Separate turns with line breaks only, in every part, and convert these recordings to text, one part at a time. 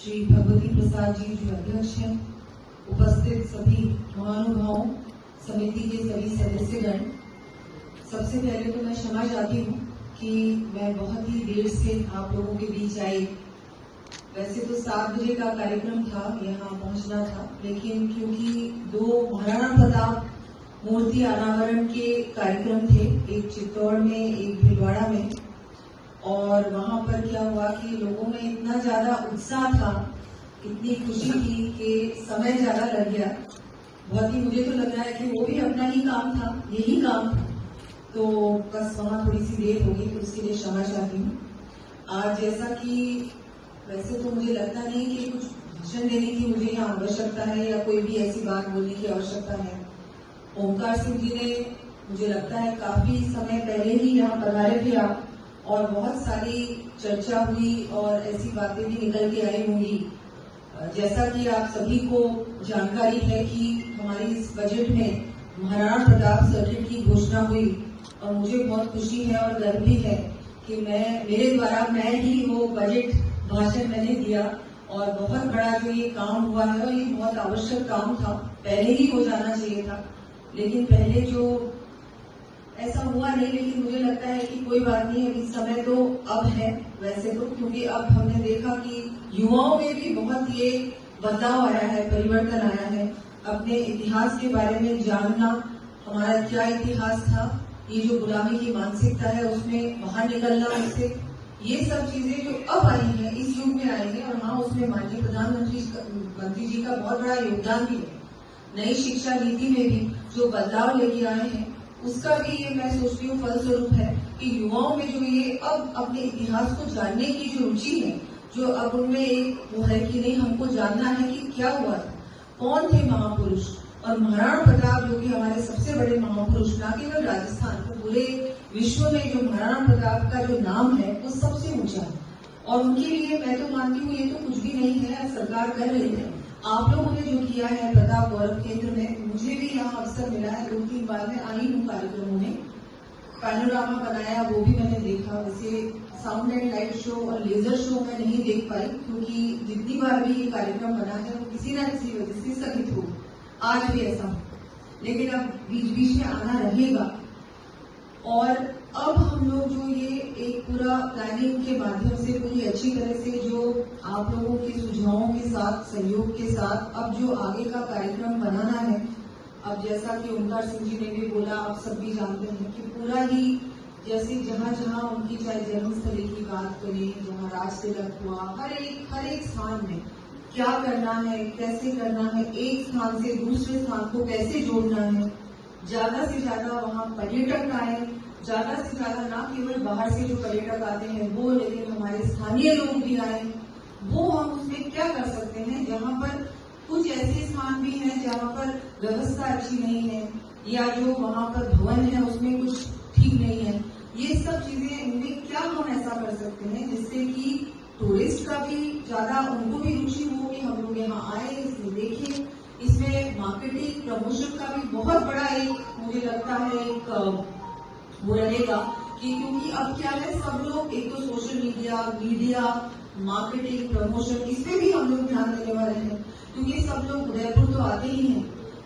श्री भगवती प्रसाद जी जो अध्यक्ष हैं, उपस्थित सभी महानुभावों, समिति के सभी सदस्यगण, सबसे पहले तो मैं क्षमा चाहती हूँ कि मैं बहुत ही देर से आप लोगों के बीच आई। वैसे तो 7 बजे का कार्यक्रम था, यहाँ पहुँचना था, लेकिन क्योंकि 2 महाराणा प्रताप मूर्ति अनावरण के कार्यक्रम थे, एक चित्तौड़ में एक भीलवाड़ा में, और वहां पर क्या हुआ कि लोगों में इतना ज्यादा उत्साह था, इतनी खुशी थी कि समय ज्यादा लग गया। बहुत ही मुझे तो लग रहा है कि वो भी अपना ही काम था, यही काम था, तो बस वहां थोड़ी सी देर होगी, तो उसके लिए क्षमा चाहती हूँ। आज जैसा कि वैसे तो मुझे लगता नहीं कि कुछ भाषण देने की मुझे यहाँ आवश्यकता है या कोई भी ऐसी बात बोलने की आवश्यकता है। ओमकार सिंह जी ने, मुझे लगता है, काफी समय पहले ही यहाँ पधारे थे आप, और बहुत सारी चर्चा हुई और ऐसी बातें भी निकल के आई होंगी। जैसा कि आप सभी को जानकारी है कि हमारी इस बजट में महाराणा प्रताप सर्किट की घोषणा हुई, और मुझे बहुत खुशी है और गर्व भी है कि मेरे द्वारा मैं ही वो बजट भाषण मैंने दिया, और बहुत बड़ा जो ये काम हुआ है, और ये बहुत आवश्यक काम था, पहले ही हो जाना चाहिए था, लेकिन पहले जो ऐसा हुआ नहीं। लेकिन मुझे लगता है कि कोई बात नहीं, अभी समय तो अब है वैसे तो, क्योंकि अब हमने देखा कि युवाओं में भी बहुत ये बदलाव आया है, परिवर्तन आया है। अपने इतिहास के बारे में जानना, हमारा क्या इतिहास था, ये जो गुलामी की मानसिकता है उसमें बाहर निकलना उससे, ये सब चीजें जो अब आई हैं, इस युग में आई है। और हाँ, उसमें माननीय प्रधानमंत्री जी का बहुत बड़ा योगदान भी है। नई शिक्षा नीति में भी जो बदलाव लेके आए हैं, उसका भी ये मैं सोचती हूँ फलस्वरूप है कि युवाओं में जो ये अब अपने इतिहास को जानने की जो रुचि है, जो अब उनमें एक वो है कि नहीं, हमको जानना है कि क्या हुआ था, कौन थे महापुरुष। और महाराणा प्रताप जो कि हमारे सबसे बड़े महापुरुष, न केवल राजस्थान को, पूरे विश्व में जो महाराणा प्रताप का जो नाम है वो सबसे ऊंचा है, और उनके लिए मैं तो मानती हूँ ये तो कुछ भी नहीं है, सरकार कर रही है। आप लोगों ने जो किया है प्रताप गौरव केंद्र में, मुझे भी यहाँ अवसर मिला है, 2-3 बार मैं आई हूँ कार्यक्रमों में, पैनोरामा बनाया वो भी मैंने देखा। वैसे साउंड एंड लाइट शो और लेजर शो मैं नहीं देख पाई, क्योंकि जितनी बार भी ये कार्यक्रम बना है वो किसी न किसी वजह से स्थगित हो, आज भी ऐसा हो, लेकिन अब बीच बीच में आना रहेगा। और अब हम लोग जो ये एक पूरा प्लानिंग के माध्यम से पूरी अच्छी तरह से जो आप लोगों के सुझावों के साथ, सहयोग के साथ, अब जो आगे का कार्यक्रम बनाना है, अब जैसा कि ओमकार सिंह जी ने भी बोला, आप सब भी जानते हैं कि पूरा ही जैसे जहाँ जहाँ उनकी चाहे जन्मस्थली की बात करें, जहाँ राज तिलक हुआ, हर एक स्थान में क्या करना है, कैसे करना है, एक स्थान से दूसरे स्थान को कैसे जोड़ना है, ज्यादा से ज्यादा वहाँ पर्यटक आए, ज्यादा से ज्यादा ना केवल बाहर से जो पर्यटक आते हैं वो, लेकिन हमारे स्थानीय लोग भी आए, वो हम उसमें क्या कर सकते हैं। जहाँ पर कुछ ऐसे स्थान भी हैं जहाँ पर व्यवस्था अच्छी नहीं है, या जो वहाँ पर भवन है उसमें कुछ ठीक नहीं है, ये सब चीजें इनमें क्या हम ऐसा कर सकते हैं जिससे कि टूरिस्ट का भी ज्यादा उनको भी रुचि हो कि हम लोग यहाँ आए, इसमें देखें। इसमें मार्केटिंग प्रमोशन का भी बहुत बड़ा एक, मुझे लगता है, एक वो रहेगा कि क्योंकि अब क्या है, सब लोग एक तो सोशल मीडिया, मार्केटिंग, प्रमोशन, इसमें भी हम लोग ध्यान देने वाले हैं, क्योंकि सब लोग उदयपुर तो आते ही हैं,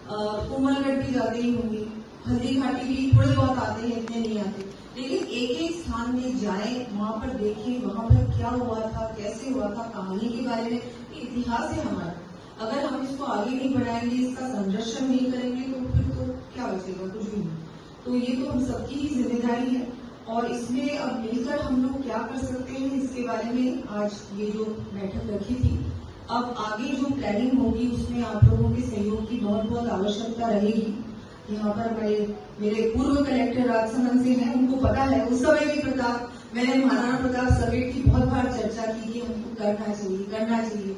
कोमलगढ़ भी जाते ही होंगे, हल्दी घाटी भी थोड़े बहुत आते हैं, इतने नहीं आते, लेकिन एक एक स्थान में जाएं, वहां पर देखें, वहां पर क्या हुआ था, कैसे हुआ था, कहानी के बारे में, इतिहास है हमारा। अगर हम इसको आगे नहीं बढ़ाएंगे, इसका संरक्षण नहीं करेंगे, तो फिर तो क्या बचेगा, कुछ भी नहीं। तो ये तो हम सबकी ही जिम्मेदारी है, और इसमें अब मिलकर हम लोग क्या कर सकते हैं, इसके बारे में आज ये जो बैठक रखी थी। अब आगे जो प्लानिंग होगी उसमें आप लोगों के सहयोग की बहुत बहुत आवश्यकता रहेगी। यहाँ पर मेरे पूर्व कलेक्टर राजसमंद से हैं, उनको पता है, उस समय भी मैंने महाराणा प्रताप सर्किट की बहुत बार चर्चा की कि हमको करना चाहिए।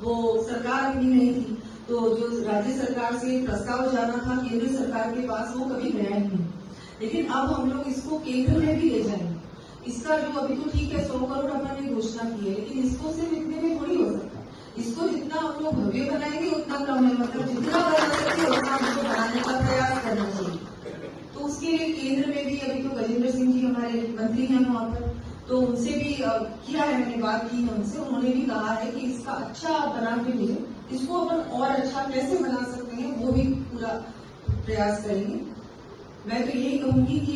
वो सरकार अपनी नहीं थी, तो जो राज्य सरकार से प्रस्ताव जाना था केंद्र सरकार के पास, वो कभी गया नहीं, लेकिन अब हम लोग इसको केंद्र में भी ले जाएंगे। इसका जो अभी तो ठीक है 100 करोड़ अपन ने घोषणा की है, लेकिन इसको सिर्फ इतने में थोड़ी हो सकता। इसको जितना हम लोग भव्य बनाएंगे उतना कम है, मतलब जितना बना सके उतना हमको बनाने का प्रयास करना चाहिए। तो उसके लिए केंद्र में भी अभी तो गजेंद्र सिंह जी हमारे मंत्री हैं वहां पर, तो उनसे भी किया है, मैंने बात की है उनसे, उन्होंने भी कहा है कि इसका इसका अच्छा बना के मिले, इसको अपन और अच्छा कैसे बना सकते हैं वो भी पूरा प्रयास करेंगे। मैं तो यही कहूंगी कि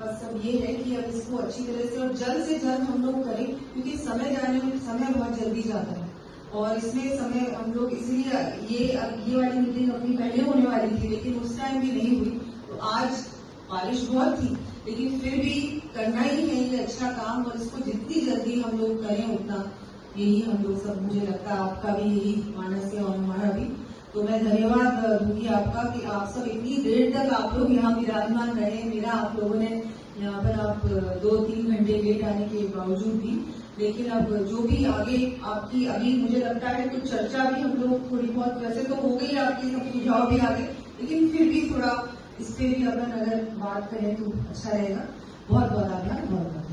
बस अब ये है कि अब इसको अच्छी तरह से और जल्द से जल्द हम लोग करें, क्योंकि समय जाने में समय बहुत जल्दी जाता है और इसमें समय हम लोग इसलिए ये वाली मीटिंग अपनी पहले होने वाली थी लेकिन उस टाइम भी नहीं हुई। तो आज बारिश बहुत थी लेकिन फिर भी करना ही है ये अच्छा काम और इसको जितनी जल्दी हम लोग करें उतना यही हम लोग सब, मुझे लगता है आपका भी यही मानस है और हमारा भी। तो मैं धन्यवाद दूंगी आपका कि आप सब इतनी देर तक आप लोग यहाँ विराजमान रहे। मेरा आप लोगों ने यहाँ पर आप 2-3 घंटे लेट आने के बावजूद भी, लेकिन अब जो भी आगे आपकी अभी मुझे लगता है कुछ चर्चा भी हम लोग थोड़ी बहुत वैसे तो हो गई, आपके सब सुझाव भी आ गए, लेकिन फिर भी थोड़ा इस पे भी अपन अगर बात करें तो अच्छा रहेगा। बहुत बहुत आभार। बहुत